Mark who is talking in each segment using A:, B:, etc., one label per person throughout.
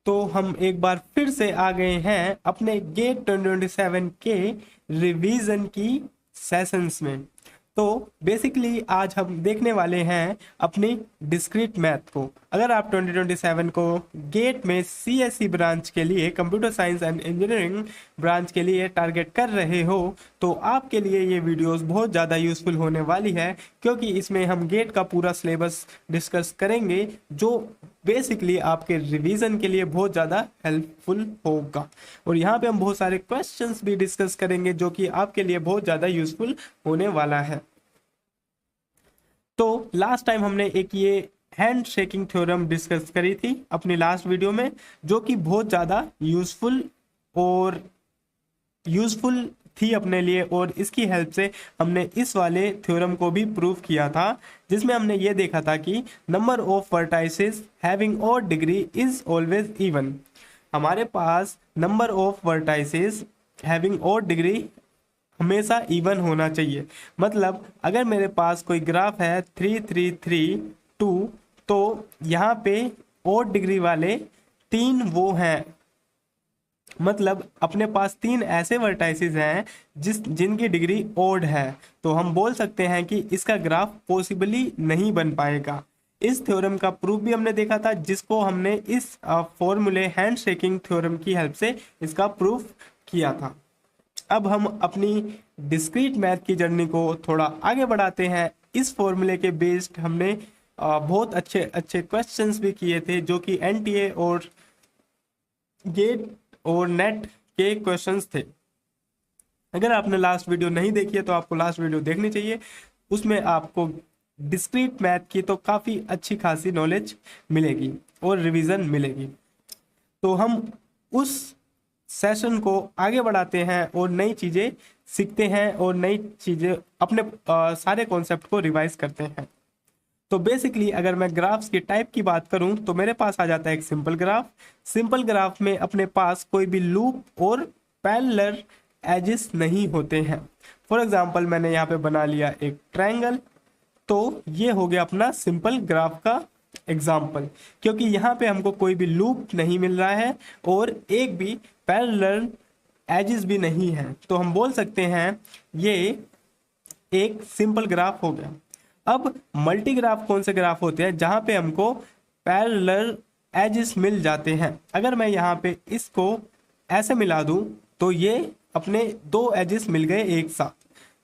A: तो हम एक बार फिर से आ गए हैं अपने गेट 2027 के रिवीजन की सेशंस में। तो बेसिकली आज हम देखने वाले हैं अपनी डिस्क्रीट मैथ को। अगर आप 2027 को गेट में सीएसई ब्रांच के लिए, computer science and engineering branch के लिए टारगेट कर रहे हो तो आपके लिए ये वीडियोस बहुत ज़्यादा यूज़फुल होने वाली है, क्योंकि इसमें हम गेट का पूरा सिलेबस डिस्कस करेंगे जो बेसिकली आपके रिवीजन के लिए बहुत ज़्यादा हेल्पफुल होगा। और यहाँ पे हम बहुत सारे क्वेश्चंस भी डिस्कस करेंगे जो कि आपके लिए बहुत ज़्यादा यूज़फुल होने वाला है। तो लास्ट टाइम हमने एक ये हैंड शेकिंग थ्योरम डिस्कस करी थी अपनी लास्ट वीडियो में, जो कि बहुत ज़्यादा यूज़फुल थी अपने लिए, और इसकी हेल्प से हमने इस वाले थ्योरम को भी प्रूव किया था, जिसमें हमने ये देखा था कि number of vertices having odd degree is always even. हमारे पास number of vertices having odd degree हमेशा इवन होना चाहिए। मतलब अगर मेरे पास कोई ग्राफ है 3 3 3 2, तो यहाँ पे ऑड डिग्री वाले 3 वो हैं, मतलब अपने पास 3 ऐसे वर्टाइसेस हैं जिनकी डिग्री ओड है, तो हम बोल सकते हैं कि इसका ग्राफ पॉसिबली नहीं बन पाएगा। इस थ्योरम का प्रूफ भी हमने देखा था, जिसको हमने इस फॉर्मूले हैंड शेकिंग थ्योरम की हेल्प से इसका प्रूफ किया था। अब हम अपनी डिस्क्रीट मैथ की जर्नी को थोड़ा आगे बढ़ाते हैं। इस फॉर्मूले के बेस्ड हमने बहुत अच्छे अच्छे क्वेश्चंस भी किए थे, जो कि एनटीए और गेट और नेट के क्वेश्चंस थे। अगर आपने लास्ट वीडियो नहीं देखी है तो आपको लास्ट वीडियो देखनी चाहिए, उसमें आपको डिस्क्रीट मैथ की तो काफ़ी अच्छी खासी नॉलेज मिलेगी और रिवीजन मिलेगी। तो हम उस सेशन को आगे बढ़ाते हैं और नई चीज़ें सीखते हैं और नई चीज़ें अपने सारे कॉन्सेप्ट को रिवाइज करते हैं। तो बेसिकली अगर मैं ग्राफ्स की टाइप की बात करूं तो मेरे पास आ जाता है एक सिंपल ग्राफ। सिंपल ग्राफ में अपने पास कोई भी लूप और पैरेलल एजेस नहीं होते हैं। फॉर एग्जांपल मैंने यहाँ पे बना लिया एक ट्रायंगल, तो ये हो गया अपना सिंपल ग्राफ का एग्जाम्पल, क्योंकि यहाँ पे हमको कोई भी लूप नहीं मिल रहा है और एक भी पैरेलल एजेस भी नहीं है, तो हम बोल सकते हैं ये एक सिंपल ग्राफ हो गया। अब मल्टी ग्राफ कौन से ग्राफ होते हैं जहां पे हमको पैरेलल एजेस मिल जाते हैं। अगर मैं यहाँ पे इसको ऐसे मिला दूं तो ये अपने 2 एजेस मिल गए एक साथ,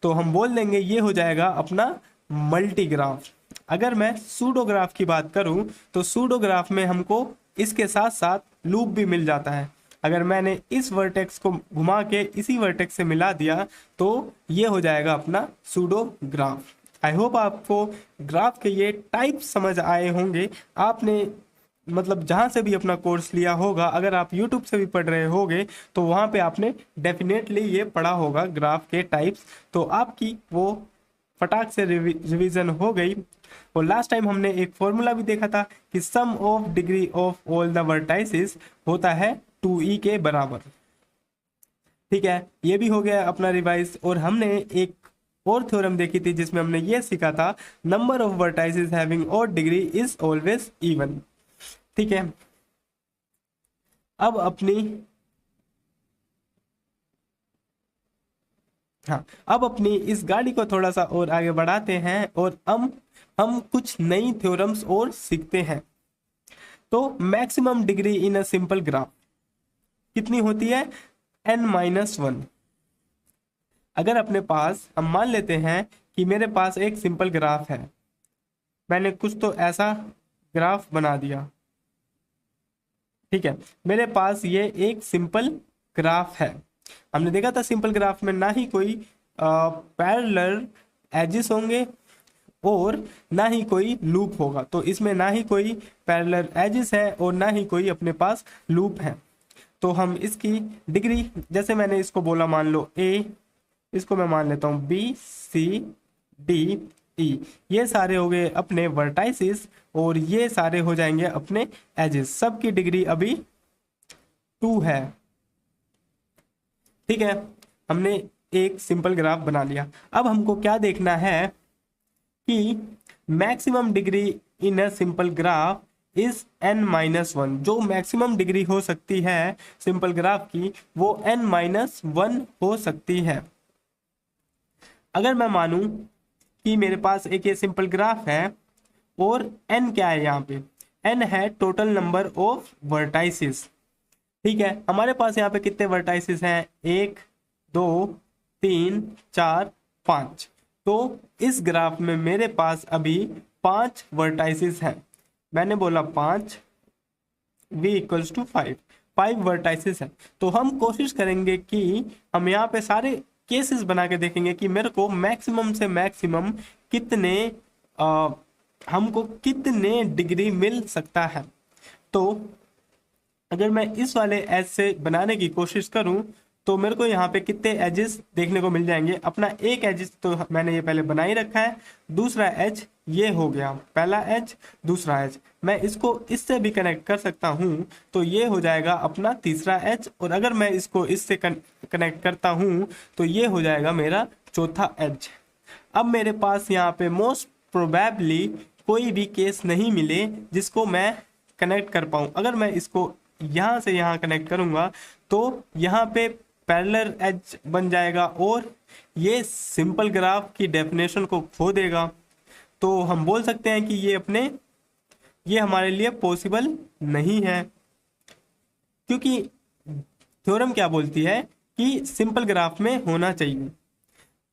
A: तो हम बोल देंगे ये हो जाएगा अपना मल्टी ग्राफ। अगर मैं सूडो ग्राफ की बात करूं तो सूडो ग्राफ में हमको इसके साथ साथ लूप भी मिल जाता है। अगर मैंने इस वर्टेक्स को घुमा के इसी वर्टेक्स से मिला दिया तो ये हो जाएगा अपना सूडो ग्राफ। आई होप आपको ग्राफ के ये टाइप समझ आए होंगे। आपने मतलब जहाँ से भी अपना कोर्स लिया होगा, अगर आप यूट्यूब से भी पढ़ रहे होगे तो वहाँ पे आपने डेफिनेटली ये पढ़ा होगा ग्राफ के टाइप्स, तो आपकी वो फटाक से रिवीजन हो गई। और लास्ट टाइम हमने एक फॉर्मूला भी देखा था कि sum of degree of all the vertices होता है 2e के बराबर। ठीक है, ये भी हो गया अपना रिवाइज। और हमने एक और थ्योरम देखी थी जिसमें हमने ये सीखा था number of vertices having odd degree is always even. ठीक है, अब अपनी इस गाड़ी को थोड़ा सा और आगे बढ़ाते हैं और हम कुछ नई थ्योरम्स और सीखते हैं। तो maximum degree in a simple graph कितनी होती है? n-1। अगर अपने पास हम मान लेते हैं कि मेरे पास एक सिंपल ग्राफ है, मैंने कुछ तो ऐसा ग्राफ बना दिया। ठीक है, मेरे पास ये एक सिंपल ग्राफ है। हमने देखा था सिंपल ग्राफ में ना ही कोई पैरेलल एजेस होंगे और ना ही कोई लूप होगा, तो इसमें ना ही कोई पैरेलल एजेस है और ना ही कोई अपने पास लूप है। तो हम इसकी डिग्री, जैसे मैंने इसको बोला मान लो a, इसको मैं मान लेता हूँ b c d e, ये सारे हो गए अपने वर्टाइसेस और ये सारे हो जाएंगे अपने एजेस। सबकी डिग्री अभी 2 है। ठीक है, हमने एक सिंपल ग्राफ बना लिया। अब हमको क्या देखना है कि maximum degree in a simple graph is n-1। जो मैक्सिमम डिग्री हो सकती है सिंपल ग्राफ की वो n-1 हो सकती है। अगर मैं मानूं कि मेरे पास एक ये सिंपल ग्राफ है और n क्या है, यहाँ पे n है टोटल नंबर ऑफ वर्टाइसिस। ठीक है, हमारे पास यहाँ पे कितने वर्टाइसिस हैं, 1 2 3 4 5। तो इस ग्राफ में मेरे पास अभी 5 वर्टाइसिस हैं। मैंने बोला 5, v इक्वल्स टू 5 वर्टाइसिस है। तो हम कोशिश करेंगे कि हम यहाँ पे सारे केसेस बना के देखेंगे कि मेरे को मैक्सिमम से मैक्सिमम कितने हमको कितने डिग्री मिल सकता है। तो अगर मैं इस वाले एज से बनाने की कोशिश करूं तो मेरे को यहाँ पे कितने एजेस देखने को मिल जाएंगे। अपना एक एज तो मैंने ये पहले बना ही रखा है, दूसरा एज ये हो गया, पहला एज दूसरा एज। मैं इसको इससे भी कनेक्ट कर सकता हूँ तो ये हो जाएगा अपना तीसरा एज, और अगर मैं इसको इससे कनेक्ट करता हूँ तो ये हो जाएगा मेरा चौथा एज। अब मेरे पास यहाँ पे मोस्ट प्रोबेबली कोई भी केस नहीं मिले जिसको मैं कनेक्ट कर पाऊँ। अगर मैं इसको यहाँ से यहाँ कनेक्ट करूँगा तो यहाँ पे पैरेलल एज बन जाएगा और ये सिंपल ग्राफ की डेफिनेशन को खो देगा। तो हम बोल सकते हैं कि ये हमारे लिए पॉसिबल नहीं है, क्योंकि थ्योरम क्या बोलती है कि सिंपल ग्राफ में होना चाहिए।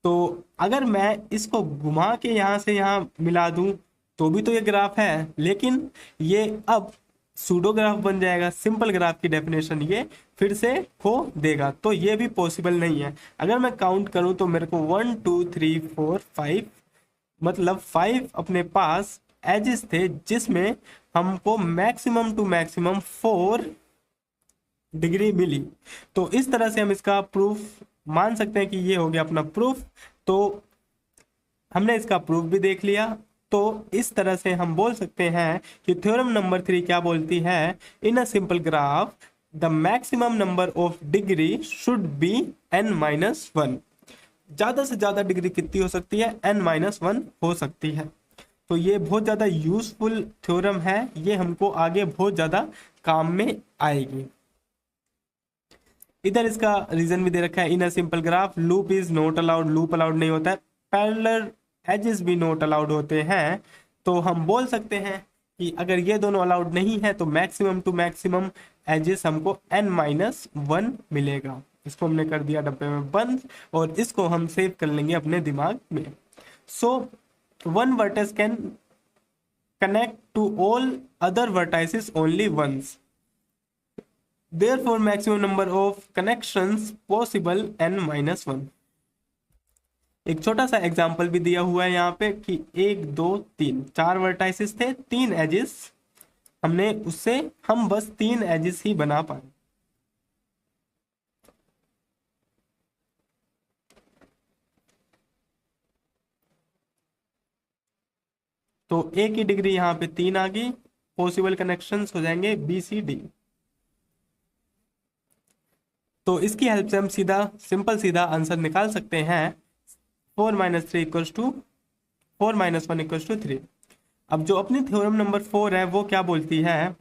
A: तो अगर मैं इसको घुमा के यहाँ से यहाँ मिला दूं तो भी तो ये ग्राफ है, लेकिन ये अब सूडो ग्राफ बन जाएगा। सिंपल ग्राफ की डेफिनेशन ये फिर से खो देगा, तो ये भी पॉसिबल नहीं है। अगर मैं काउंट करूं तो मेरे को 1 2 3 4 5 मतलब 5 अपने पास एजेस थे जिसमें हमको मैक्सिमम टू मैक्सिमम 4 डिग्री मिली। तो इस तरह से हम इसका प्रूफ मान सकते हैं कि ये हो गया अपना प्रूफ। तो हमने इसका प्रूफ भी देख लिया। तो इस तरह से हम बोल सकते हैं कि थ्योरम नंबर 3 क्या बोलती है, in a simple graph the maximum number of degree should be n-1। ज्यादा से ज्यादा डिग्री कितनी हो सकती है, n-1 हो सकती है। तो ये बहुत ज्यादा यूजफुल थ्योरम है, ये हमको आगे बहुत ज्यादा काम में आएगी। इधर इसका रीजन भी दे रखा है, in a simple graph loop is not allowed. Loop allowed नहीं होता है, पैरेलल एजेस भी नॉट अलाउड होते हैं। तो हम बोल सकते हैं कि अगर ये दोनों अलाउड नहीं है तो मैक्सिमम टू मैक्सिमम एजेस हमको n-1 मिलेगा। इसको हमने कर दिया डब्बे में बंद और इसको हम सेव कर लेंगे अपने दिमाग में। So one vertex can connect to all other vertices only once, therefore maximum number of connections possible n-1। एक छोटा सा एग्जांपल भी दिया हुआ है यहाँ पे कि 1 2 3 4 वर्टाइसेस थे, 3 एजेस हमने उससे हम बस 3 एजेस ही बना पाए। तो ए की डिग्री यहाँ पे 3 आ गई, पॉसिबल कनेक्शंस हो जाएंगे BCD। तो इसकी हेल्प से हम सीधा आंसर निकाल सकते हैं 4 - 3 इक्वल्स टू 4 - 1 इक्वल्स टू 3। अब जो अपनी थ्योरम नंबर 4 है वो क्या बोलती है,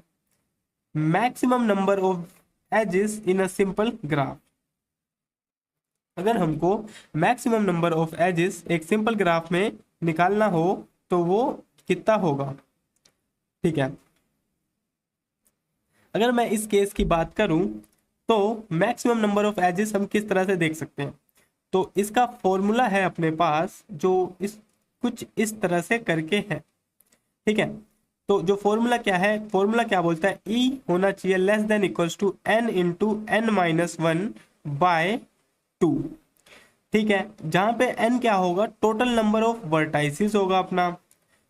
A: maximum number of edges in a simple graph. अगर हमको मैक्सिमम नंबर ऑफ एजेस एक सिंपल ग्राफ में निकालना हो तो वो कितना होगा। ठीक है, अगर मैं इस केस की बात करूं तो मैक्सिमम नंबर ऑफ एजेस हम किस तरह से देख सकते हैं। तो इसका फॉर्मूला है अपने पास जो कुछ इस तरह से करके है। ठीक है, तो जो फॉर्मूला क्या है, फॉर्मूला क्या बोलता है, E होना चाहिए less than equals to n into n-1 by 2। ठीक है, जहां पे n क्या होगा, टोटल नंबर ऑफ वर्टाइसिस होगा अपना।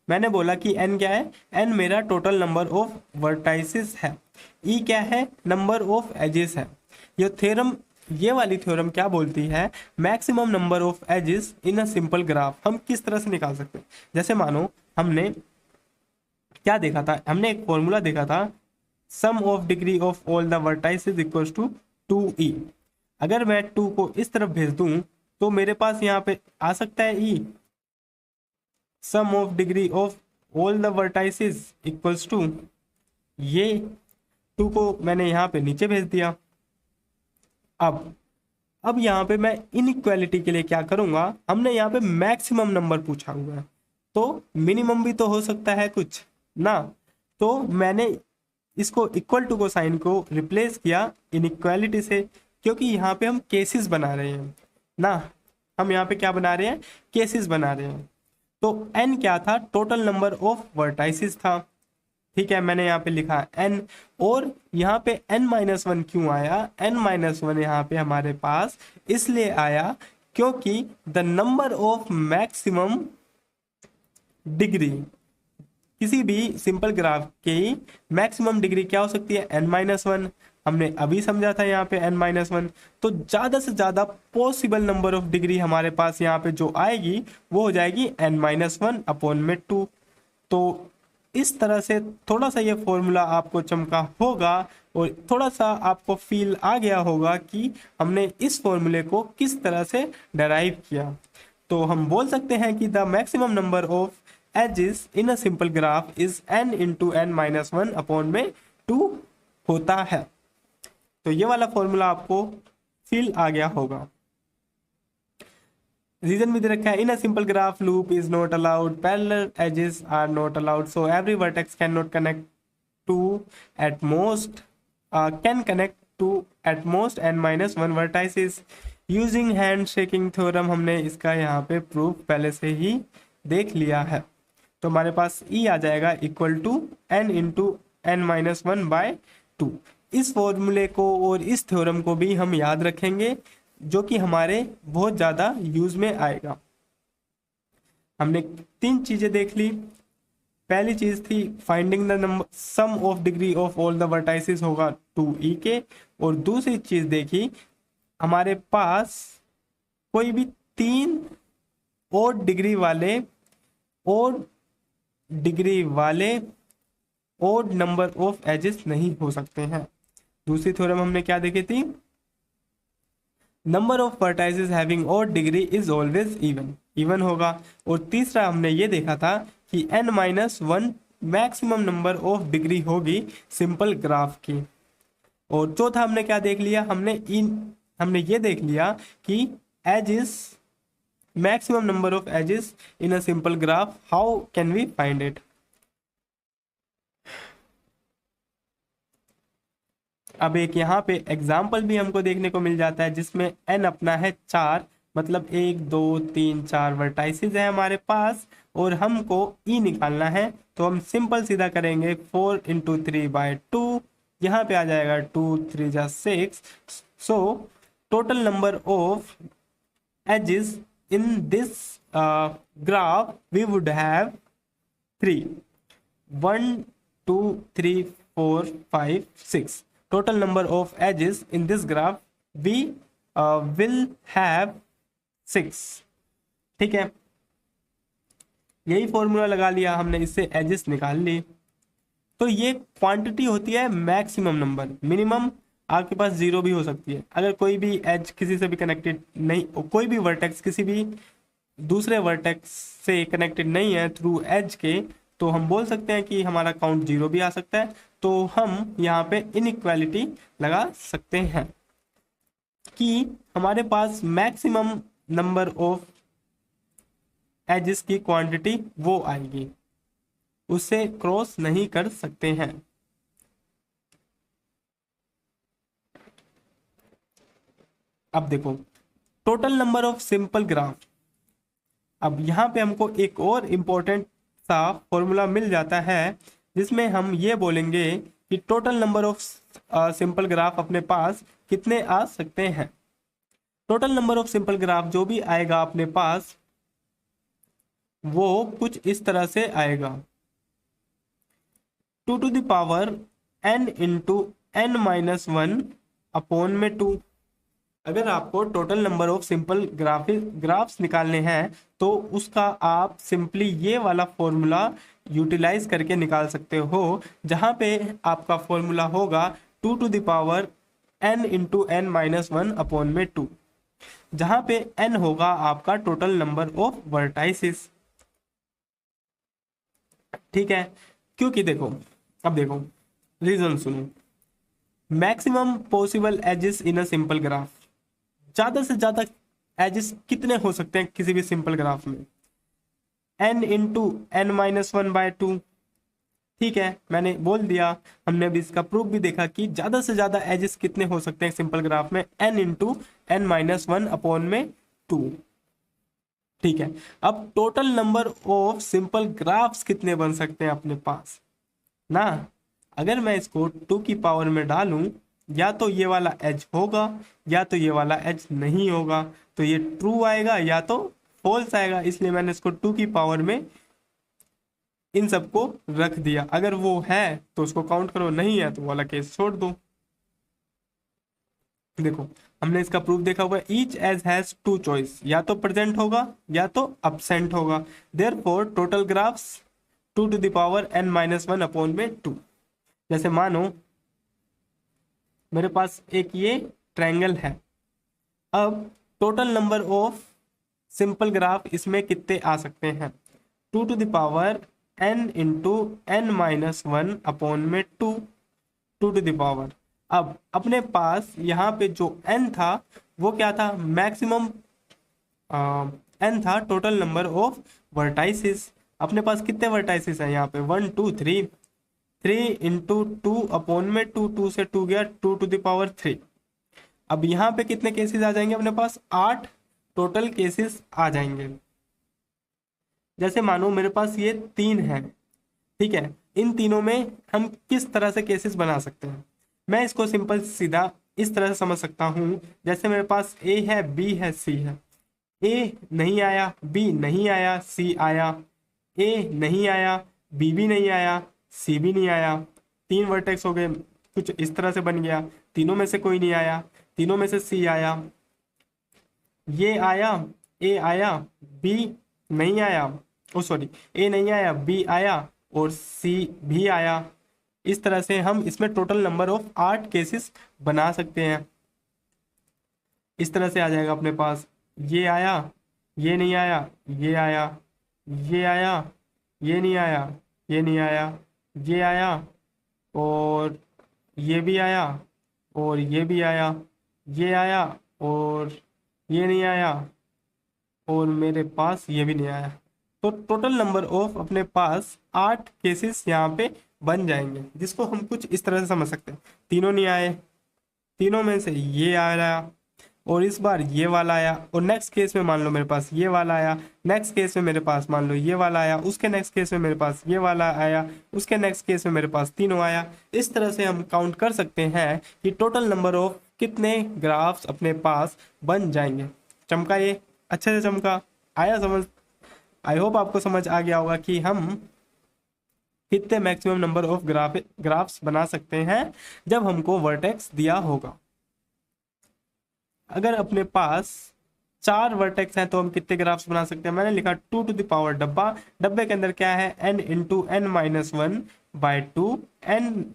A: मैंने बोला कि n क्या है, n मेरा टोटल नंबर ऑफ वर्टाइसिस है, E क्या है, नंबर ऑफ एजेस है। ये वाली थ्योरम क्या बोलती है, maximum number of edges in a simple graph हम किस तरह से निकाल सकते हैं। जैसे मानो हमने क्या देखा था, हमने एक फॉर्मूला देखा था, sum of degree of all the vertices equals to 2e। अगर मैं 2 को इस तरफ भेज दूं तो मेरे पास यहाँ पे आ सकता है E, sum of degree of all the vertices equals to ये 2 को मैंने यहाँ पे नीचे भेज दिया। अब यहाँ पे मैं इनइक्वालिटी के लिए क्या करूँगा, हमने यहाँ पे मैक्सिमम नंबर पूछा हुआ है, तो मिनिमम भी तो हो सकता है कुछ ना। तो मैंने इसको इक्वल टू को साइन को रिप्लेस किया इनइक्वालिटी से, क्योंकि यहाँ पे हम केसेस बना रहे हैं ना। हम यहाँ पे क्या बना रहे हैं, केसेस बना रहे हैं। तो n क्या था, टोटल नंबर ऑफ वर्टाइसिस था। ठीक है, मैंने यहाँ पे लिखा n, और यहाँ पे n-1 क्यों आया, n-1 यहाँ पे हमारे पास इसलिए आया क्योंकि the number of maximum degree, किसी भी सिंपल ग्राफ की मैक्सिमम डिग्री क्या हो सकती है, n-1। हमने अभी समझा था यहाँ पे n-1। तो ज़्यादा से ज़्यादा पॉसिबल नंबर ऑफ डिग्री हमारे पास यहाँ पे जो आएगी वो हो जाएगी n-1 अपॉन में 2। तो इस तरह से थोड़ा सा ये फॉर्मूला आपको चमका होगा और थोड़ा सा आपको फील आ गया होगा कि हमने इस फॉर्मूले को किस तरह से डराइव किया। तो हम बोल सकते हैं कि the maximum number of edges in a simple graph is n into n-1 upon में 2 होता है। तो ये वाला फॉर्मूला आपको फील आ गया होगा। रीजन भी दे रखा है, in a simple graph loop is not allowed, parallel edges are not allowed, so every vertex can not connect to at most can connect to at most n-1 vertices using hand shaking theorem. हमने इसका यहाँ पे proof पहले से ही देख लिया है। तो हमारे पास E आ जाएगा equal to n into n-1 by 2। इस फॉर्मूले को और इस थ्योरम को भी हम याद रखेंगे, जो कि हमारे बहुत ज़्यादा यूज में आएगा। हमने 3 चीज़ें देख ली। पहली चीज़ थी finding the number sum of degree of all the vertices होगा 2e के, और दूसरी चीज़ देखी हमारे पास कोई भी 3 और डिग्री वाले ओड नंबर ऑफ एजेस नहीं हो सकते हैं। दूसरी थ्योरम हमने क्या देखी थी, number of vertices having odd degree is always even होगा। और तीसरा हमने ये देखा था कि n-1 maximum number of degree होगी सिंपल ग्राफ की। और चौथा हमने क्या देख लिया, हमने ये देख लिया कि edges, maximum number of edges in a simple graph, how can we find it. अब एक यहाँ पे एग्जाम्पल भी हमको देखने को मिल जाता है जिसमें n अपना है 4, मतलब 1 2 3 4 वर्टाइसिस है हमारे पास, और हमको E निकालना है। तो हम सिंपल सीधा करेंगे 4 इंटू 3 बाई 2, यहाँ पे आ जाएगा 2 3 जा 6। So total number of edges in this graph we would have 3, 1 2 3 4 5 6। total number of edges in this graph we will have 6। ठीक है, यही फॉर्मूला लगा लिया हमने, इससे एजेस निकाल ली। तो ये क्वांटिटी होती है मैक्सिमम नंबर। मिनिमम आपके पास 0 भी हो सकती है, अगर कोई भी एज किसी से भी कनेक्टेड नहीं, कोई भी वर्टेक्स किसी भी दूसरे वर्टेक्स से कनेक्टेड नहीं है थ्रू एज के, तो हम बोल सकते हैं कि हमारा काउंट 0 भी आ सकता है। तो हम यहाँ पे इनइक्वालिटी लगा सकते हैं कि हमारे पास मैक्सिमम नंबर ऑफ एजेस की क्वांटिटी वो आएगी, उससे क्रॉस नहीं कर सकते हैं। अब देखो total number of simple graph. अब यहाँ पे हमको एक और इम्पोर्टेंट सा फॉर्मूला मिल जाता है जिसमें हम ये बोलेंगे कि total number of simple graph अपने पास कितने आ सकते हैं। Total number of simple graph जो भी आएगा अपने पास वो कुछ इस तरह से आएगा, 2 to the power n into n-1 upon में 2। अगर आपको total number of simple graphs निकालने हैं तो उसका आप सिंपली ये वाला फॉर्मूला यूटिलाइज करके निकाल सकते हो, जहां पे आपका फॉर्मूला होगा 2 to the power n into n-1 upon में 2, जहां पे n होगा आपका टोटल नंबर ऑफ वर्टाइसिस। ठीक है, क्योंकि देखो अब देखो रीजन सुनो। Maximum possible edges in a simple graph, ज्यादा से ज्यादा एजेस कितने हो सकते हैं किसी भी सिंपल ग्राफ में? n into n minus one by two. ठीक है, मैंने बोल दिया, हमने अभी इसका प्रूफ भी देखा कि ज्यादा से ज्यादा एजेस कितने हो सकते हैं सिंपल ग्राफ में, n into n minus one upon में टू। ठीक है, अब total number of simple graphs कितने बन सकते हैं अपने पास ना? अगर मैं इसको 2 की पावर में डालूं, या तो ये वाला एज होगा या तो ये वाला एज नहीं होगा, तो ये ट्रू आएगा या तो फॉल्स आएगा, इसलिए मैंने इसको 2 की पावर में इन सबको रख दिया। अगर वो है तो उसको काउंट करो, नहीं है तो वाला केस छोड़ दो। देखो, हमने इसका प्रूफ देखा हुआ है, each edge has two choice, या तो प्रेजेंट होगा या तो अब्सेंट होगा। Therefore total graphs 2 to the power n minus one upon में 2। जैसे मानो मेरे पास एक ये ट्रायंगल है, अब total number of simple graph इसमें कितने आ सकते हैं? 2 to the power n into n minus one upon में 2 टू द पावर। अब अपने पास यहाँ पे जो n था वो क्या था? मैक्सिमम n था, टोटल नंबर ऑफ वर्टाइसिस। अपने पास कितने वर्टाइसिस हैं यहाँ पे? 1 2 3, 3 इंटू टू अपॉन में 2, 2 से 2 गया, 2 टू द पावर 3। अब यहाँ पे कितने केसेस आ जाएंगे अपने पास? 8 टोटल केसेस आ जाएंगे। जैसे मानो मेरे पास ये 3 है, ठीक है, इन तीनों में हम किस तरह से केसेस बना सकते हैं? मैं इसको सिंपल सीधा इस तरह से समझ सकता हूँ, जैसे मेरे पास ए है, बी है, सी है। ए नहीं आया, बी नहीं आया, सी आया। ए नहीं आया, बी भी नहीं आया, सी भी नहीं आया। 3 वर्टेक्स हो गए, कुछ इस तरह से बन गया। तीनों में से कोई नहीं आया, तीनों में से सी आया, ये आया, ए आया, बी नहीं आया, ओ सॉरी, ए नहीं आया, बी आया और सी भी आया। इस तरह से हम इसमें टोटल नंबर ऑफ 8 केसेस बना सकते हैं। इस तरह से आ जाएगा अपने पास, ये आया, ये नहीं आया, ये आया, ये आया, ये नहीं आया, ये नहीं आया, ये आया और ये भी आया और ये भी आया, ये आया और ये नहीं आया और मेरे पास ये भी नहीं आया। तो टोटल नंबर ऑफ अपने पास 8 केसेस यहाँ पे बन जाएंगे, जिसको हम कुछ इस तरह से समझ सकते हैं। तीनों नहीं आए, तीनों में से ये आ रहा और इस बार ये वाला आया, और नेक्स्ट केस में मान लो मेरे पास ये वाला आया, नेक्स्ट केस में मेरे पास मान लो ये वाला आया, उसके नेक्स्ट केस में मेरे पास ये वाला आया, उसके नेक्स्ट केस में मेरे पास तीनों आया। इस तरह से हम काउंट कर सकते हैं कि टोटल नंबर ऑफ कितने ग्राफ्स अपने पास बन जाएंगे। चमका ये? अच्छे से चमका? आया समझ? आई होप आपको समझ आ गया होगा कि हम कितने मैक्सिमम नंबर ऑफ ग्राफ्स बना सकते हैं जब हमको वर्टेक्स दिया होगा। अगर अपने पास 4 वर्टेक्स हैं तो हम कितने ग्राफ्स बना सकते हैं? मैंने लिखा 2 टू द पावर डब्बा, डब्बे के अंदर क्या है? n into n minus one by two, n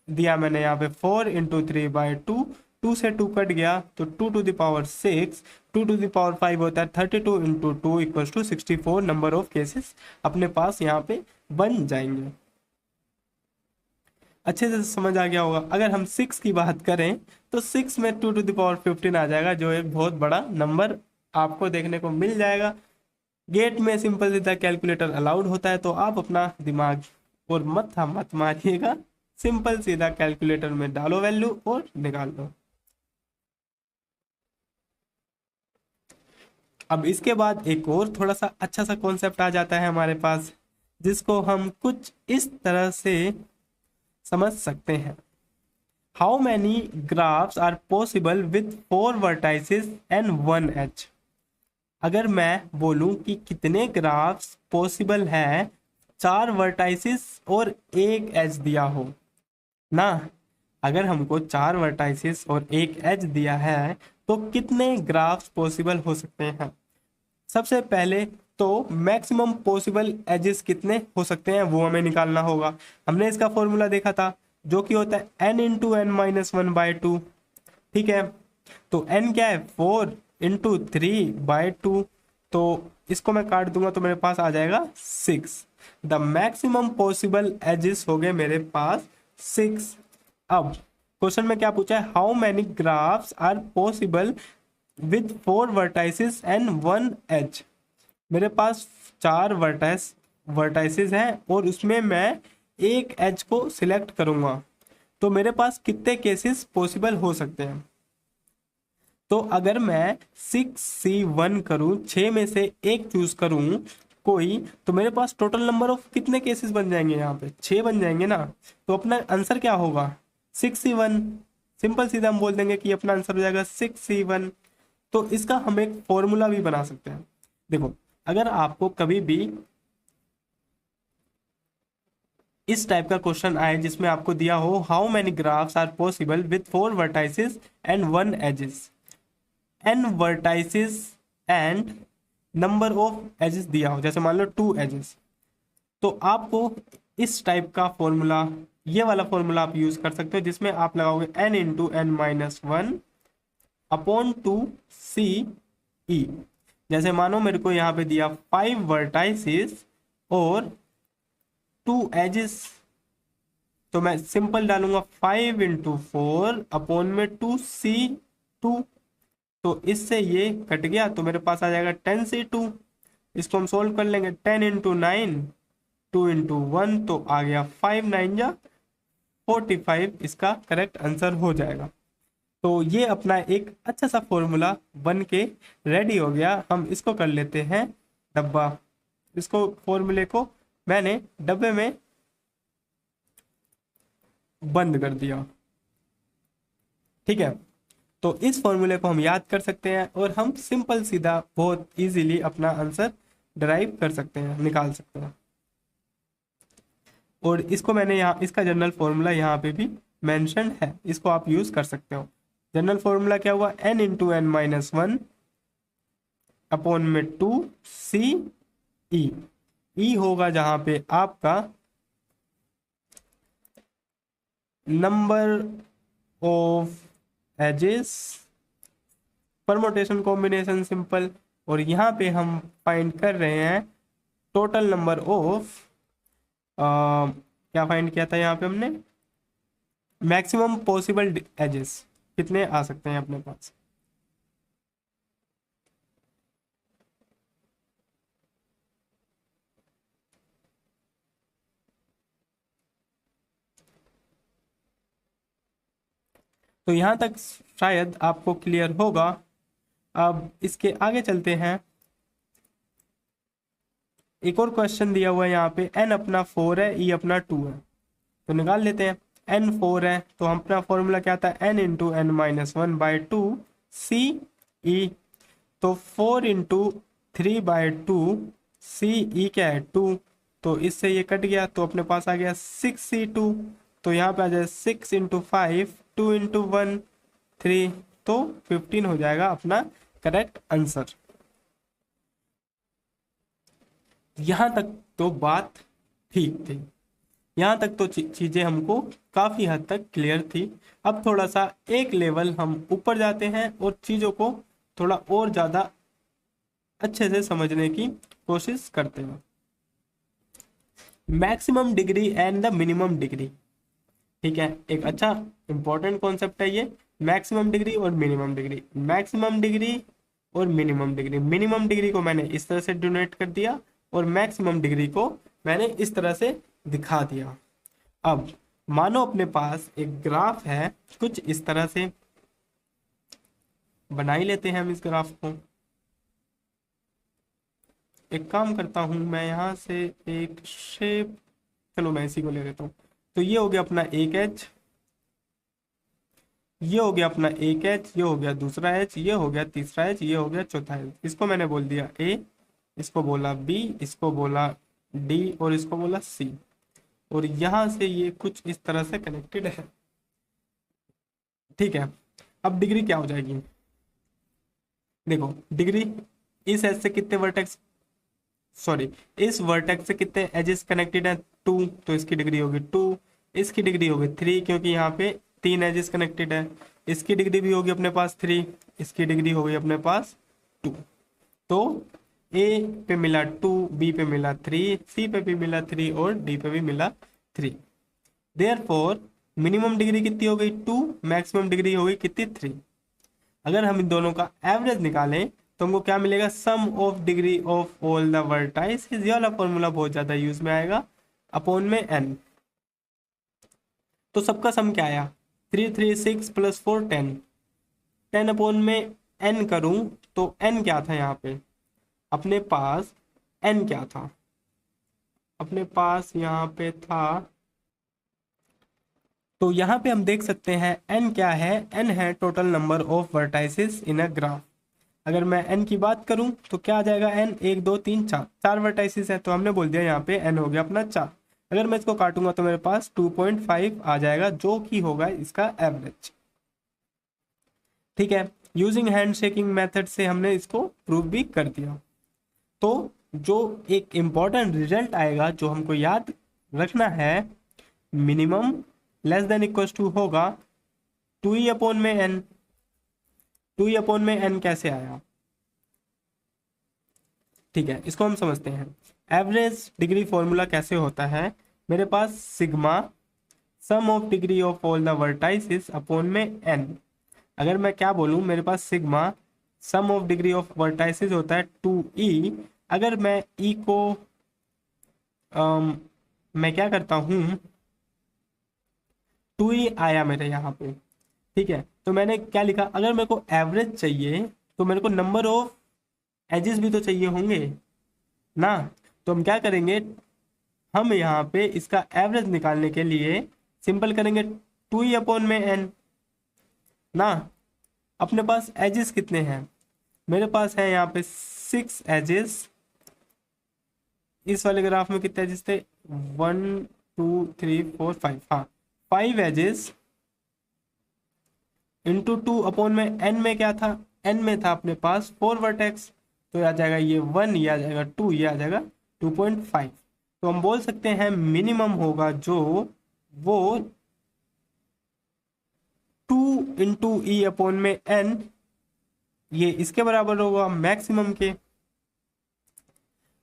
A: दिया मैंने यहाँ पे 4 इंटू 3 बाई 2, 2 से 2 कट गया तो 2 to the power 6, 2 to the power 5 होता है 32 into 2 equals to 64 number of cases अपने पास यहाँ पे बन जाएंगे। अच्छे से समझ आ गया होगा। अगर हम 6 की बात करें तो 6 में 2 टू द पावर 15 आ जाएगा, जो एक बहुत बड़ा नंबर आपको देखने को मिल जाएगा। गेट में सिंपल सीधा कैलकुलेटर अलाउड होता है, तो आप अपना दिमाग और मत्था मत मारिएगा, सिंपल सीधा कैलकुलेटर में डालो वैल्यू और निकाल लो। अब इसके बाद एक और थोड़ा सा अच्छा सा कॉन्सेप्ट आ जाता है हमारे पास, जिसको हम कुछ इस तरह से समझ सकते हैं। How many graphs are possible with 4 vertices and 1 edge? अगर मैं बोलूं कि कितने ग्राफ्स पॉसिबल है 4 वर्टाइसेस और 1 एज दिया हो ना, अगर हमको 4 वर्टाइसेस और 1 एज दिया है तो कितने ग्राफ्स पॉसिबल हो सकते हैं? सबसे पहले तो मैक्सिमम पॉसिबल एजेस कितने हो सकते हैं वो हमें निकालना होगा। हमने इसका फॉर्मूला देखा था, जो कि होता है n into n minus one by two. ठीक है, तो n क्या है? 4 इंटू 3 बाई 2, तो इसको मैं काट दूंगा तो मेरे पास आ जाएगा 6। द मैक्सिमम पॉसिबल एजेस हो गए मेरे पास 6। अब क्वेश्चन में क्या पूछा है, how many graphs are possible with 4 vertices and 1 edge. मेरे पास 4 वर्टाइसिस हैं और उसमें मैं एक एज को सिलेक्ट करूंगा, तो मेरे पास कितने केसेस पॉसिबल हो सकते हैं। तो अगर मैं 6C1 करूं, 6 में से एक चूज करूं कोई, तो मेरे पास टोटल नंबर ऑफ कितने केसेस बन जाएंगे, यहाँ पे 6 बन जाएंगे ना। तो अपना आंसर क्या होगा 6C1। सिंपल सीधा हम बोल देंगे कि अपना आंसर हो जाएगा 6C1। तो इसका हम एक फॉर्मूला भी बना सकते हैं। देखो, अगर आपको कभी भी इस टाइप का क्वेश्चन आए जिसमें आपको दिया हो how many graphs are possible with 4 vertices and 1 edges, n vertices and number of edges दिया हो, जैसे मान लो 2 एजेस, तो आपको इस टाइप का फॉर्मूला, ये वाला फॉर्मूला आप यूज कर सकते हो, जिसमें आप लगाओगे n into n minus 1 upon 2C। जैसे मानो मेरे को यहाँ पे दिया 5 वर्टाइसिस और 2 एजेस, तो मैं सिंपल डालूंगा 5 इंटू 4 अपॉन में 2C2। तो इससे ये कट गया, तो मेरे पास आ जाएगा 10C2। इसको हम सोल्व कर लेंगे, 10 इंटू 9, 2 इंटू 1, तो आ गया 5 9 जा 45। इसका करेक्ट आंसर हो जाएगा। तो ये अपना एक अच्छा सा फॉर्मूला बन के रेडी हो गया। हम इसको कर लेते हैं डब्बा। इसको फॉर्मूले को मैंने डब्बे में बंद कर दिया। ठीक है, तो इस फॉर्मूले को हम याद कर सकते हैं और हम सिंपल सीधा बहुत इजीली अपना आंसर डराइव कर सकते हैं, निकाल सकते हैं। और इसको मैंने यहाँ, इसका जनरल फॉर्मूला यहाँ पे भी मेंशन है, इसको आप यूज कर सकते हो। जनरल फॉर्मूला क्या हुआ, n into n minus 1 upon में 2C। ई होगा जहां पे आपका number of edges, permutation combination simple, और यहाँ पे हम फाइंड कर रहे हैं टोटल नंबर ऑफ, क्या फाइंड किया था यहाँ पे हमने, मैक्सिमम पॉसिबल एजेस कितने आ सकते हैं अपने पास। तो यहाँ तक शायद आपको क्लियर होगा। अब इसके आगे चलते हैं। एक और क्वेश्चन दिया हुआ है यहाँ पे, n अपना 4 है, e अपना 2 है, तो निकाल लेते हैं। n 4 है तो हम अपना फॉर्मूला क्या था, n into n minus 1 by 2C। तो 4 इंटू 3 बाई 2C क्या है 2, तो इससे ये कट गया, तो अपने पास आ गया 6C2। तो यहाँ पे आ जाए 6 इंटू 5, 2 इंटू 1 3, तो 15 हो जाएगा अपना करेक्ट आंसर। यहां तक तो बात ठीक थी, यहां तक तो चीजें हमको काफी हद तक क्लियर थी। अब थोड़ा सा एक लेवल हम ऊपर जाते हैं और चीजों को थोड़ा और ज्यादा अच्छे से समझने की कोशिश करते हैं। Maximum degree and the minimum degree, ठीक है, एक अच्छा इंपॉर्टेंट कॉन्सेप्ट है ये, मैक्सिमम डिग्री और मिनिमम डिग्री। मैक्सिमम डिग्री और मिनिमम डिग्री, मिनिमम डिग्री को मैंने इस तरह से डोनेट कर दिया और मैक्सिमम डिग्री को मैंने इस तरह से दिखा दिया। अब मानो अपने पास एक ग्राफ है, कुछ इस तरह से बना ही लेते हैं हम इस ग्राफ को। एक काम करता हूं मैं यहाँ से एक शेप, चलो मैं इसी को ले लेता हूँ। तो ये हो गया अपना एक एज, ये हो गया अपना एक एज, ये हो गया दूसरा एज, ये हो गया तीसरा एज, ये हो गया चौथा एज। इसको मैंने बोल दिया ए, इसको बोला बी, इसको बोला डी और इसको बोला सी। और यहां से ये कुछ इस तरह से कनेक्टेड है। ठीक है, अब डिग्री क्या हो जाएगी, देखो डिग्री इस एज से कितने वर्टेक्स, सॉरी इस वर्टेक्स से कितने एजेस कनेक्टेड है 2, तो इसकी डिग्री होगी 2। इसकी डिग्री होगी 3 क्योंकि यहाँ पे 3 एजेस कनेक्टेड है। इसकी डिग्री भी होगी अपने पास 3, इसकी डिग्री होगी अपने पास 2। तो ए पे मिला 2, बी पे मिला 3, सी पे भी मिला 3 और डी पे भी मिला 3। देयरफॉर मिनिमम डिग्री कितनी हो गई 2, मैक्सिमम डिग्री हो गई कितनी 3। अगर हम इन दोनों का एवरेज निकालें तो हमको क्या मिलेगा, sum of degree of all the vertices. ये वाला फॉर्मूला बहुत ज्यादा यूज में आएगा, अपॉन में n। तो सबका सम क्या आया, 3 3 6 + 4 10। 10 अपॉन में n करूं तो n क्या था, यहाँ पे अपने पास n क्या था, अपने पास यहाँ पे था, तो यहाँ पे हम देख सकते हैं n क्या है, n है total number of vertices in a graph. अगर मैं n की बात करूं तो क्या आ जाएगा, n 1 2 3 4, 4 वर्टाइसेस है, तो हमने बोल दिया यहाँ पे n हो गया अपना 4। अगर मैं इसको काटूंगा तो मेरे पास 2.5 आ जाएगा, जो कि होगा इसका एवरेज। ठीक है, यूजिंग हैंड शेकिंग मेथड से हमने इसको प्रूव भी कर दिया। तो जो एक इंपॉर्टेंट रिजल्ट आएगा जो हमको याद रखना है, minimum less than equals to होगा 2e अपॉन में n। 2e अपॉन में n कैसे आया, ठीक है, इसको हम समझते हैं। एवरेज डिग्री फॉर्मूला कैसे होता है, मेरे पास sigma sum of degree of all the vertices upon में n। अगर मैं क्या बोलूं, मेरे पास sigma sum of degree of vertices होता है 2e। अगर मैं e को मैं क्या करता हूं, 2e आया मेरे यहाँ पे, ठीक है, तो मैंने क्या लिखा, अगर मेरे को एवरेज चाहिए तो मेरे को नंबर ऑफ एजेस भी तो चाहिए होंगे ना। तो हम क्या करेंगे, हम यहाँ पे इसका एवरेज निकालने के लिए सिंपल करेंगे 2e अपॉन में n ना। अपने पास एजेस कितने हैं, मेरे पास है यहाँ पे 6 एजेस। इस वाले ग्राफ में कितने एजेस थे, 1 2 3 4 5, हाँ 5 एजेस इंटू 2 अपॉन में n में क्या था, n में था अपने पास 4 वर्टेक्स, तो आ जाएगा ये 1, ये आ जाएगा 2, ये आ जाएगा 2.5। तो हम बोल सकते हैं मिनिमम होगा जो वो 2 इंटू ई अपॉन में n, ये इसके बराबर होगा मैक्सिमम के।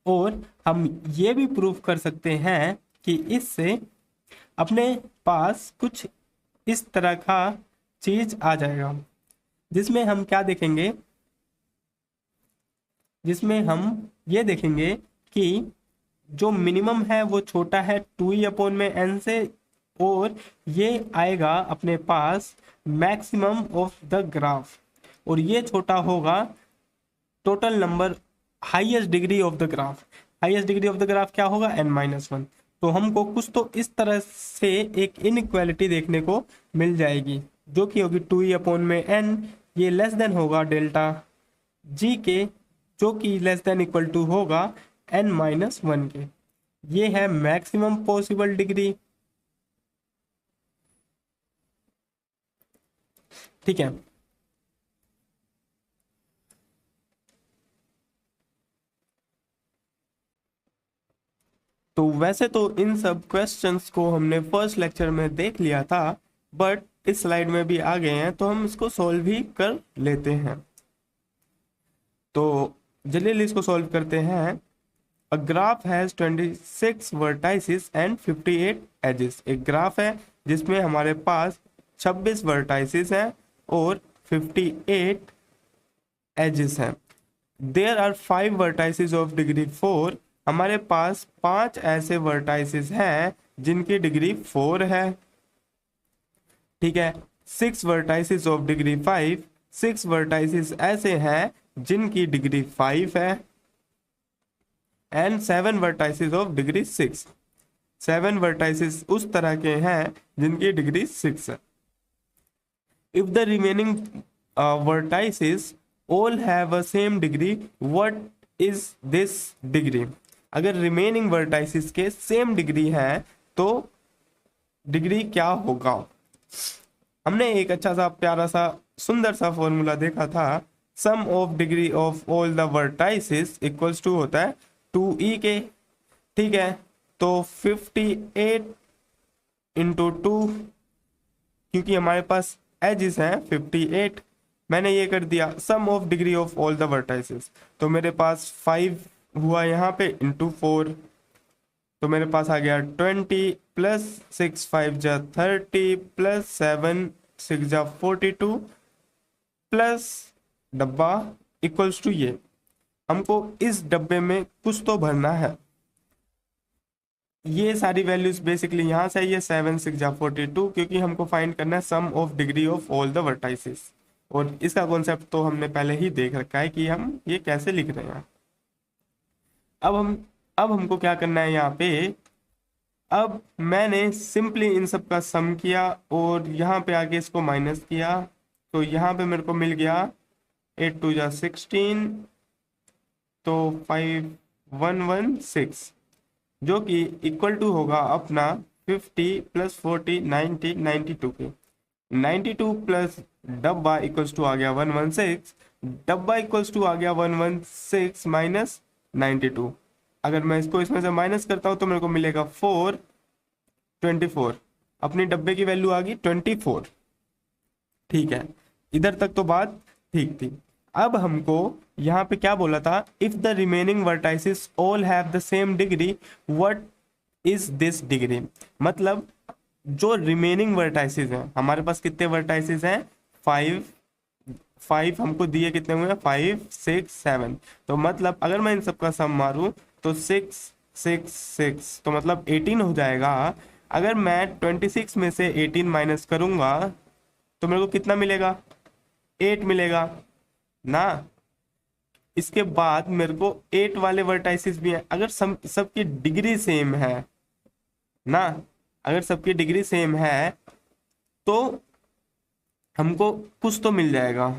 A: और हम ये भी प्रूव कर सकते हैं कि इससे अपने पास कुछ इस तरह का चीज आ जाएगा, जिसमें हम क्या देखेंगे, जिसमें हम ये देखेंगे कि जो मिनिमम है वो छोटा है 2e अपॉन में n से, और ये आएगा अपने पास मैक्सिमम ऑफ द ग्राफ, और ये छोटा होगा total number highest degree of the graph. Highest degree of the graph क्या होगा, n-1। तो हमको कुछ तो इस तरह से एक इनइक्वालिटी देखने को मिल जाएगी, जो कि होगी 2e अपॉन में n, ये लेस देन होगा डेल्टा g के, जो कि लेस देन इक्वल टू होगा n-1 के। ये है मैक्सिमम पॉसिबल डिग्री, ठीक है। तो वैसे तो इन सब क्वेश्चंस को हमने फर्स्ट लेक्चर में देख लिया था, बट इस स्लाइड में भी आ गए हैं तो हम इसको सॉल्व भी कर लेते हैं। तो जल्दी इसको सॉल्व करते हैं। A graph has 26 vertices and 58 edges. एक ग्राफ है जिसमें हमारे पास 26 वर्टाइसेस हैं और 58 एजेस हैं। There are 5 vertices of degree 4। हमारे पास 5 ऐसे वर्टाइसेस हैं जिनकी डिग्री 4 है, ठीक है। 6 वर्टाइसेस ऑफ डिग्री 5। 6 वर्टाइसेस ऐसे हैं जिनकी डिग्री 5 है, and 7 vertices of degree 6। 7 vertices उस तरह के हैं जिनकी डिग्री 6 है। If the remaining vertices all have a same degree, what is this degree. अगर रिमेनिंग वर्टाइसेस के सेम डिग्री है तो डिग्री क्या होगा। हमने एक अच्छा सा प्यारा सा सुंदर सा फॉर्मूला देखा था, sum of degree of all the vertices equals to होता है 2e के, ठीक है। तो 58 इंटू 2, क्योंकि हमारे पास एजेस हैं 58, मैंने ये कर दिया sum of degree of all the vertices, तो मेरे पास 5 हुआ यहाँ पे इंटू 4, तो मेरे पास आ गया 20 प्लस 6 5 जा 30 प्लस 7 6 जा 42 प्लस डब्बा इक्वल्स टू ये। हमको इस डब्बे में कुछ तो भरना है। ये सारी वैल्यूज बेसिकली यहाँ से आई है 7 6 जा 42, क्योंकि हमको फाइंड करना है sum of degree of all the vertices. और इसका कॉन्सेप्ट तो हमने पहले ही देख रखा है कि हम ये कैसे लिख रहे हैं। अब हमको क्या करना है यहाँ पे। अब मैंने सिंपली इन सब का सम किया और यहाँ पे आके इसको माइनस किया, तो यहाँ पे मेरे को मिल गया 8 2 जा 16, तो 5116, जो कि इक्वल टू होगा अपना 50 प्लस 40 90 92 के। 92 प्लस डब्बा इक्वल्स टू आ गया 116, डब्बा इक्वल्स टू आ गया 116 माइनस 92। अगर मैं इसको इसमें से माइनस करता हूं तो मेरे को मिलेगा 424। अपनी डब्बे की वैल्यू आ गई 24। ठीक है, इधर तक तो बात ठीक थी। अब हमको यहाँ पे क्या बोला था, if the remaining vertices all have the same degree what is this degree. मतलब जो रिमेनिंग वर्टाइसेस हैं, हमारे पास कितने वर्टाइसेस हैं, 5 हमको दिए कितने हुए हैं, 5 6 7। तो मतलब अगर मैं इन सब का सम मारूं तो 6 6 6, तो मतलब 18 हो जाएगा। अगर मैं 26 में से 18 माइनस करूंगा तो मेरे को कितना मिलेगा, 8 मिलेगा ना। इसके बाद मेरे को 8 वाले वर्टाइसेस भी हैं। अगर सबकी डिग्री सेम है ना, अगर सबकी डिग्री सेम है तो हमको कुछ तो मिल जाएगा।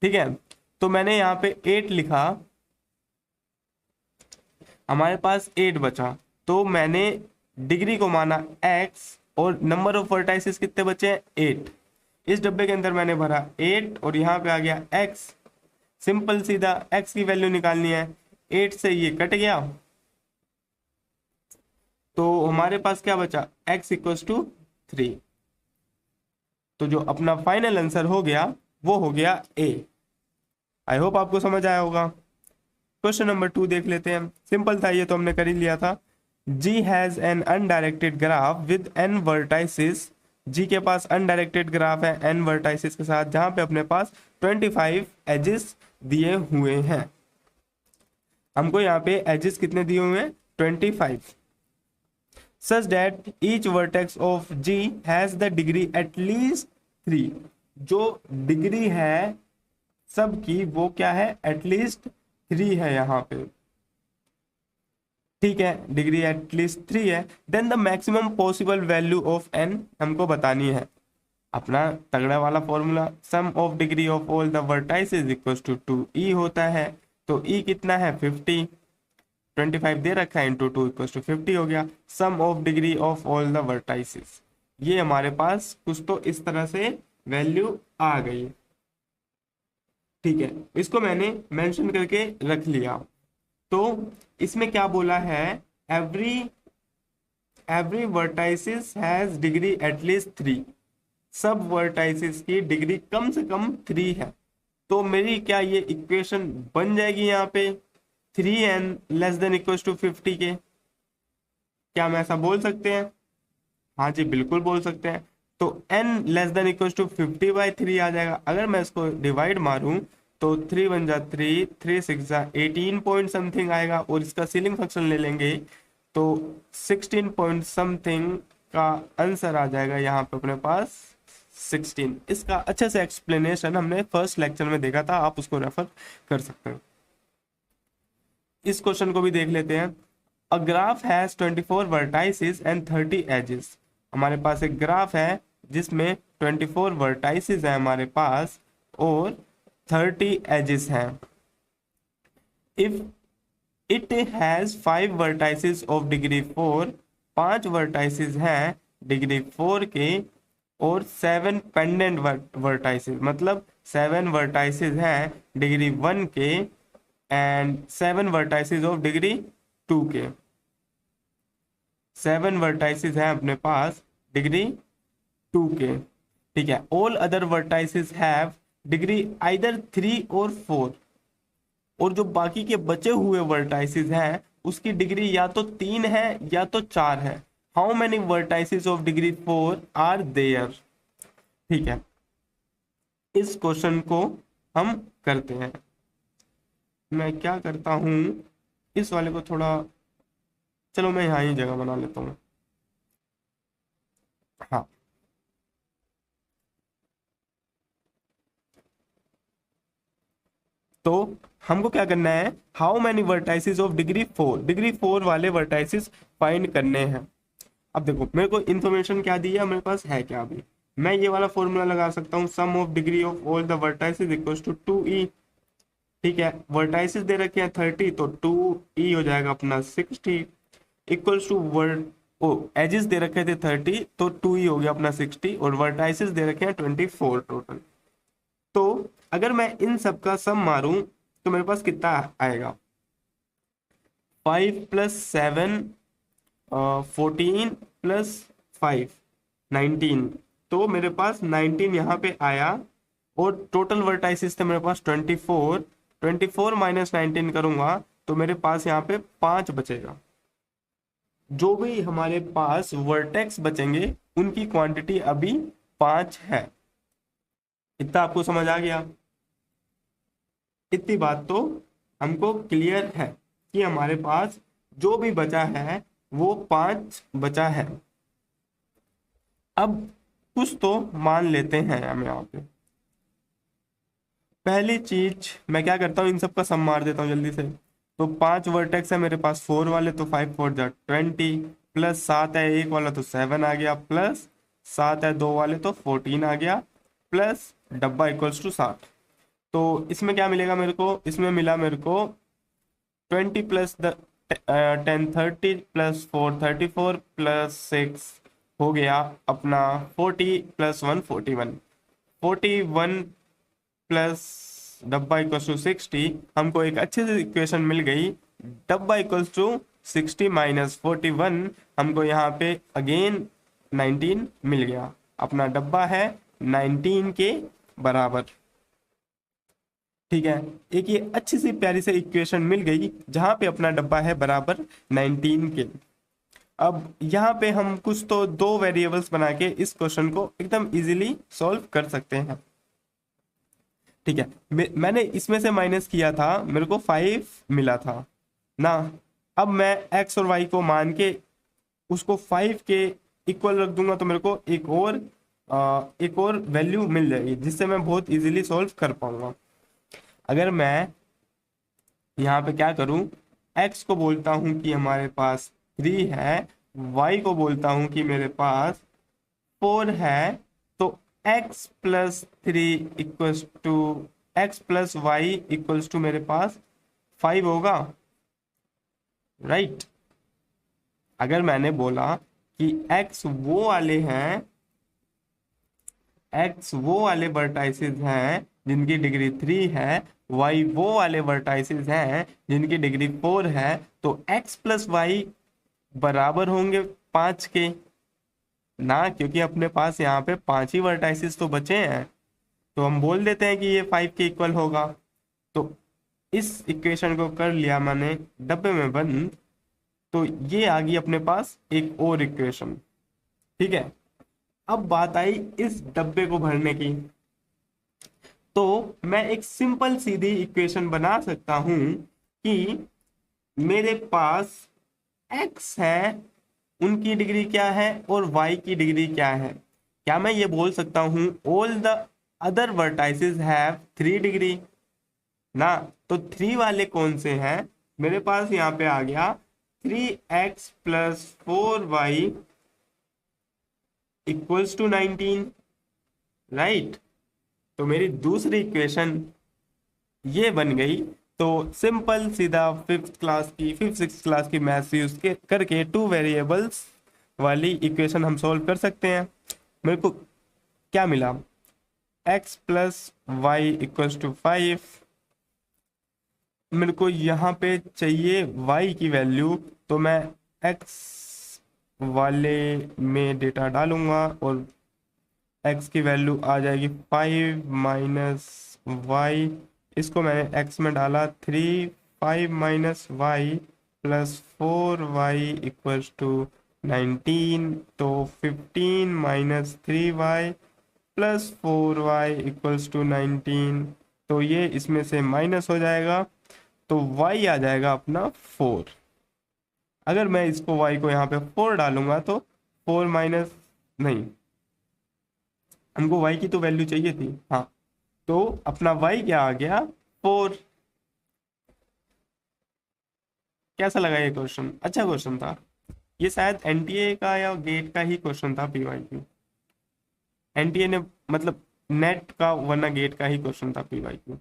A: ठीक है, तो मैंने यहाँ पे 8 लिखा, हमारे पास 8 बचा, तो मैंने डिग्री को माना x और नंबर ऑफ वर्टाइसेस कितने बचे हैं, 8। इस डब्बे के अंदर मैंने भरा 8 और यहाँ पे आ गया x। सिंपल सीधा x की वैल्यू निकालनी है, 8 से ये कट गया तो हमारे पास क्या बचा, x इक्वल्स टू 3। तो जो अपना फाइनल आंसर हो गया वो हो गया A। आई होप आपको समझ आया होगा। क्वेश्चन नंबर 2 देख लेते हैं। सिंपल था, ये तो हमने कर ही लिया था। G has an undirected graph with n vertices. G के पास अनडायरेक्टेड ग्राफ है n वर्टाइसेस के साथ, जहां पे अपने पास 25 एजेस दिए हुए हैं। हमको यहाँ पे एजेस कितने दिए हुए हैं, 25। Such that each vertex of G has the degree at least 3। जो डिग्री है सबकी वो क्या है, एटलीस्ट 3 है यहाँ पे। ठीक है, डिग्री एटलीस्ट 3 है। Then the maximum possible value of n हमको बतानी है। अपना तगड़ा वाला formula, sum of degree of all the vertices equals to 2e होता है। तो e कितना है, 50, 25 दे रखा है, इंटू 2 इक्वल्स टू 50 हो गया। Sum of degree of all the vertices, ये हमारे पास कुछ तो इस तरह से वैल्यू आ गई। ठीक है, इसको मैंने मेंशन करके रख लिया। तो इसमें क्या बोला है, every vertices has degree at least 3। सब वर्टाइसिस की डिग्री कम से कम 3 है। तो मेरी क्या ये इक्वेशन बन जाएगी यहाँ पे 3n less than equals to 50 के। क्या हम ऐसा बोल सकते हैं, हाँ जी बिल्कुल बोल सकते हैं। तो n less than equals to 50/3 आ जाएगा। अगर मैं इसको डिवाइड मारूं तो 3 1 जा 3, 3 6 जा 18 पॉइंट समथिंग आएगा, और इसका सीलिंग फंक्शन ले लेंगे तो 16 पॉइंट समथिंग का आंसर आ जाएगा यहाँ पे अपने पास 16। इसका अच्छे से एक्सप्लेनेशन हमने फर्स्ट लेक्चर में देखा था, आप उसको रेफर कर सकते हैं। इस क्वेश्चन को भी देख लेते हैं। A graph has 24 vertices and 30 edges. हमारे पास एक ग्राफ है जिसमें 24 वर्टाइसेस है हमारे पास और 30 एजेस हैं। If it has 5 vertices of degree 4, 5 vertices हैं डिग्री 4 के, और 7 पेंडेंट वर्टाइसेस, मतलब 7 वर्टाइसेस हैं डिग्री 1 के एंड 7 वर्टाइसेस ऑफ डिग्री 2 के। 7 वर्टाइसेस हैं अपने पास डिग्री 2 के। ठीक है, all other vertices have degree either 3 और 4। और जो बाकी के बचे हुए वर्टाइसेस हैं उसकी डिग्री या तो 3 है या तो 4 है। How many vertices of degree 4 are there. ठीक है, इस क्वेश्चन को हम करते हैं। मैं क्या करता हूं, इस वाले को थोड़ा, चलो मैं यहाँ ही जगह बना लेता हूँ। हाँ, तो हमको क्या करना है, how many vertices of degree 4 वाले वर्टाइसिस फाइंड करने हैं। अब देखो मेरे को इन्फॉर्मेशन क्या दी है, मेरे पास है क्या अभी। मैं ये वाला फॉर्मूला लगा सकता हूँ, sum of degree of all the vertices equals to 2e। ठीक है, वर्टाइसिस दे रखे हैं 30, तो 2e हो जाएगा अपना 60 इक्वल्स टू वर्ड, ओ एजेस दे रखे थे 30, तो 2e हो गया अपना 60, और वर्टाइसिस दे रखे हैं 24 टोटल। तो अगर मैं इन सब का सम मारूं तो मेरे पास कितना आएगा, 5 + 7 14 + 5 19, तो मेरे पास 19 यहाँ पे आया। और टोटल वर्टाइसिस थे मेरे पास 24, 24 - 19 करूंगा तो मेरे पास यहाँ पे 5 बचेगा। जो भी हमारे पास वर्टेक्स बचेंगे उनकी क्वांटिटी अभी 5 है। इतना आपको समझ आ गया। इतनी बात तो हमको क्लियर है कि हमारे पास जो भी बचा है वो 5 बचा है। अब कुछ तो मान लेते हैं हम यहाँ पे। पहली चीज मैं क्या करता हूँ, इन सब का सम मार देता हूँ जल्दी से। तो 5 वर्टेक्स है मेरे पास, 4 वाले, तो 5 4 जा 20, प्लस 7 है एक वाला तो 7 आ गया, प्लस 7 है 2 वाले तो 14 आ गया, प्लस डब्बा इक्वल्स टू 60। तो इसमें क्या मिलेगा मेरे को, इसमें मिला मेरे को 20 + 10 30 + 4 34 + 6 हो गया अपना 40 + 1 41, 41 प्लस डब्बा इक्वल्स टू 60। हमको एक अच्छी सी इक्वेशन मिल गई, डब्बा इक्वल्स टू 60 - 41, हमको यहाँ पे अगेन 19 मिल गया। अपना डब्बा है 19 के बराबर। ठीक है, एक ये अच्छी सी प्यारी सी इक्वेशन मिल गई जहां पे अपना डब्बा है बराबर 19 के। अब यहाँ पे हम कुछ तो दो वेरिएबल्स बना के इस क्वेश्चन को एकदम इजीली सॉल्व कर सकते हैं। ठीक है, मैंने इसमें से माइनस किया था, मेरे को 5 मिला था ना। अब मैं x और y को मान के उसको 5 के इक्वल रख दूंगा तो मेरे को एक और वैल्यू मिल जाएगी जिससे मैं बहुत इजीली सॉल्व कर पाऊंगा। अगर मैं यहाँ पे क्या करूँ, x को बोलता हूँ कि हमारे पास 3 है, y को बोलता हूँ कि मेरे पास 4 है, तो x + 3 x + y equals to मेरे पास 5 होगा, राइट। अगर मैंने बोला कि x वो वाले वर्टाइसिस हैं जिनकी डिग्री 3 है, y वो वाले वर्टाइसिस हैं जिनकी डिग्री 4 है, तो x + y बराबर होंगे 5 के ना, क्योंकि अपने पास यहाँ पे 5 ही वर्टाइसिस तो बचे हैं, तो हम बोल देते हैं कि ये 5 के इक्वल होगा। तो इस इक्वेशन को कर लिया मैंने डब्बे में बंद, तो ये आ गई अपने पास एक और इक्वेशन। ठीक है, अब बात आई इस डब्बे को भरने की। तो मैं एक सिंपल सीधी इक्वेशन बना सकता हूं कि मेरे पास x है, उनकी डिग्री क्या है और y की डिग्री क्या है। क्या मैं ये बोल सकता हूं all the other vertices have 3 degree ना, तो 3 वाले कौन से हैं, मेरे पास यहाँ पे आ गया 3x + 4y equals to 19, right. तो मेरी दूसरी इक्वेशन ये बन गई। तो सिंपल सीधा फिफ्थ सिक्स क्लास की मैथ्स यूज करके 2 वेरिएबल्स वाली इक्वेशन हम सॉल्व कर सकते हैं। मेरे को क्या मिला, x + y इक्वल्स टू 5। मेरे को यहाँ पे चाहिए y की वैल्यू, तो मैं x वाले में डेटा डालूंगा और x की वैल्यू आ जाएगी 5 - y। इसको मैंने x में डाला 3, 5 - y plus 4y equals to 19, तो 15 minus 3y plus 4y equals to 19, तो ये इसमें से माइनस हो जाएगा, तो y आ जाएगा अपना 4। अगर मैं इसको y को यहाँ पे 4 डालूंगा तो 4 माइनस, नहीं, हमको y की तो वैल्यू चाहिए थी, हाँ, तो अपना y क्या आ गया 4। कैसा लगा ये क्वेश्चन? अच्छा क्वेश्चन था ये, शायद एनटीए का या गेट का ही क्वेश्चन था, पीवाईक्यू। एनटीए ने मतलब नेट का वरना गेट का ही क्वेश्चन था पीवाईक्यू।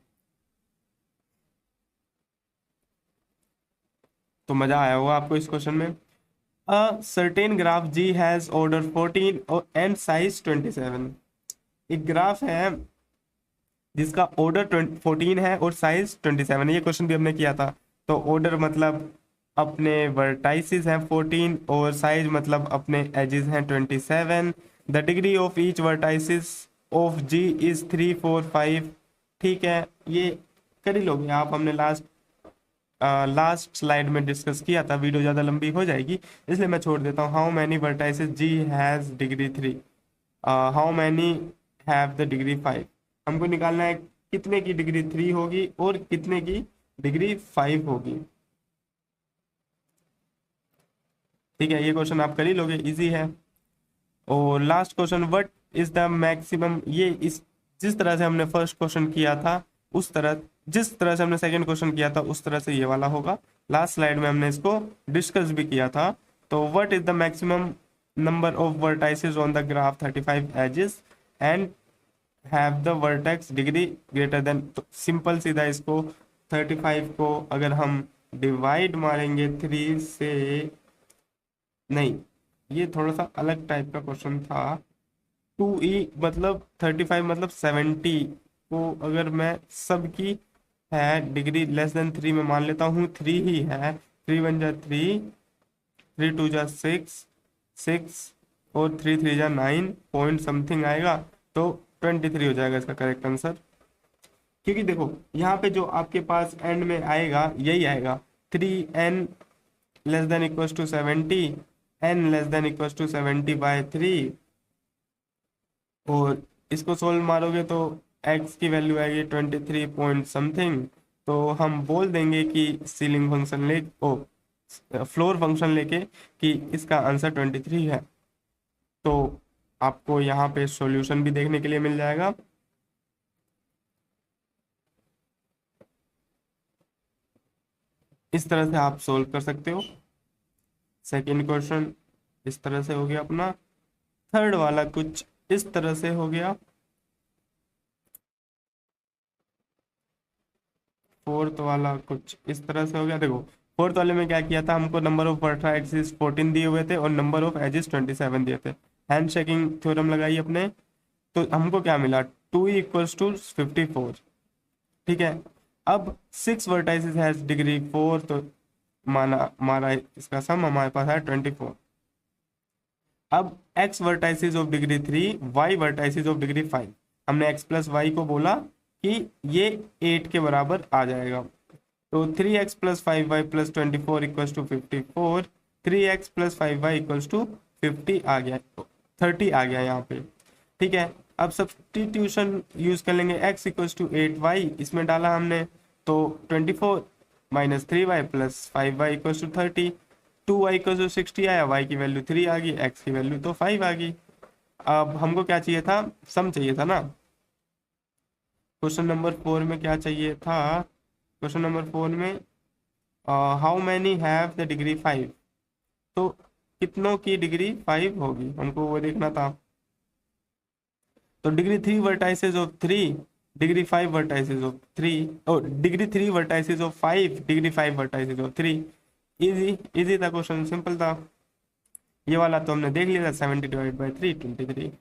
A: तो मजा आया होगा आपको इस क्वेश्चन में। A certain graph ji has order 14 और एंड साइज 27। एक ग्राफ है जिसका ऑर्डर 14 है और साइज 27 है। ये क्वेश्चन भी हमने किया था। तो ऑर्डर मतलब अपने वर्टाइसिस हैं 14 और साइज मतलब अपने एजेस हैं 27। The degree of each vertices of G is 3 4 5। ठीक है, ये कर ही लोगे आप, हमने लास्ट स्लाइड में डिस्कस किया था। वीडियो ज़्यादा लंबी हो जाएगी इसलिए मैं छोड़ देता हूँ। How many vertices G has degree 3, how many have the degree 5। हमको निकालना है कितने की डिग्री 3 होगी और कितने की डिग्री 5 होगी। ठीक है, ये क्वेश्चन आप कर ही लोगे, इजी है। और last question, what is the maximum. ये इस जिस तरह से हमने फर्स्ट क्वेश्चन किया था उस तरह, जिस तरह से हमने सेकंड क्वेश्चन किया था उस तरह से ये वाला होगा। लास्ट स्लाइड में हमने इसको डिस्कस भी किया था। तो what is the maximum number of vertices on the graph 35 edges and have the vertex degree greater than. तो सिंपल सीधा इसको 35 को अगर हम डिवाइड मारेंगे 3 से, नहीं ये थोड़ा सा अलग टाइप का क्वेश्चन था। 2e मतलब 35 मतलब 70 को अगर मैं सबकी है डिग्री लेस देन 3 में मान लेता हूँ, 3 ही है, 3 1 जा 3, 3 2 जा 6, 6 और 3 3 जा 9 पॉइंट समथिंग आएगा, तो 23 हो जाएगा इसका करेक्ट आंसर। क्योंकि देखो यहाँ पे जो आपके पास एंड में आएगा यही आएगा, 3n less than equals to 70, n less than equals to 70/3, और इसको सोल्व मारोगे तो x की वैल्यू आएगी 23 पॉइंट समथिंग। तो हम बोल देंगे कि सीलिंग फंक्शन ले ओ फ्लोर फंक्शन लेके कि इसका आंसर 23 है। तो आपको यहाँ पे सॉल्यूशन भी देखने के लिए मिल जाएगा। इस तरह से आप सोल्व कर सकते हो। सेकंड क्वेश्चन इस तरह से हो गया अपना, थर्ड वाला कुछ इस तरह से हो गया, फोर्थ वाला कुछ इस तरह से हो गया। देखो फोर्थ वाले में क्या किया था, हमको नंबर ऑफ वर्टाइसेस 14 दिए हुए थे और नंबर ऑफ एजेस 27 दिए थे। हैंड शेकिंग थ्योरम लगाई अपने, तो हमको क्या मिला 2 इक्वल्स टू 54। ठीक है, अब 6 वर्टाइसेस हैज डिग्री 4, तो माना हमारा इसका सम हमारे पास है 24। अब x vertices of degree 3, y vertices of degree 5। हमने x प्लस वाई को बोला कि ये 8 के बराबर आ जाएगा, तो 3x plus 5y plus 24 equals to 54, 3x plus 5y equals to 50 आ गया, 30 आ गया यहाँ पे। ठीक है, अब सब्स्टिट्यूशन यूज कर लेंगे, x इक्वल्स टू 8y इसमें डाला हमने, तो 24 minus 3y plus 5y equals to 30, 2y equals to 60 आया, y की वैल्यू 3 आ गई, x की वैल्यू तो 5 आ गई। अब हमको क्या चाहिए था, सम चाहिए था ना। क्वेश्चन नंबर 4 में क्या चाहिए था, क्वेश्चन नंबर 4 में how many have the degree 5, तो कितनों की डिग्री 5 होगी हमको वो देखना था। तो degree 3 vertices of 3, degree 5 vertices of 3, और degree 3 vertices of 5, degree 5 vertices of 3। Easy easy था क्वेश्चन, सिंपल था। ये वाला तो हमने देख लिया था, 70 डिवाइड बाई 3 23।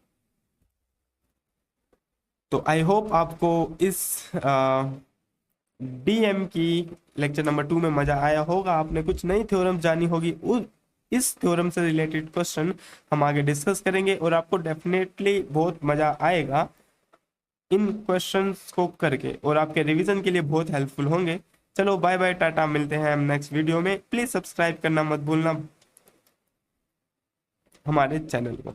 A: तो आई होप आपको इस डीएम की लेक्चर नंबर 2 में मजा आया होगा। आपने कुछ नई थ्योरम जानी होगी, इस थ्योरम से रिलेटेड क्वेश्चन हम आगे डिस्कस करेंगे और आपको डेफिनेटली बहुत मजा आएगा इन क्वेश्चंस को करके, और आपके रिवीजन के लिए बहुत हेल्पफुल होंगे। चलो बाय बाय, टाटा, मिलते हैं हम नेक्स्ट वीडियो में। प्लीज सब्सक्राइब करना मत भूलना हमारे चैनल को।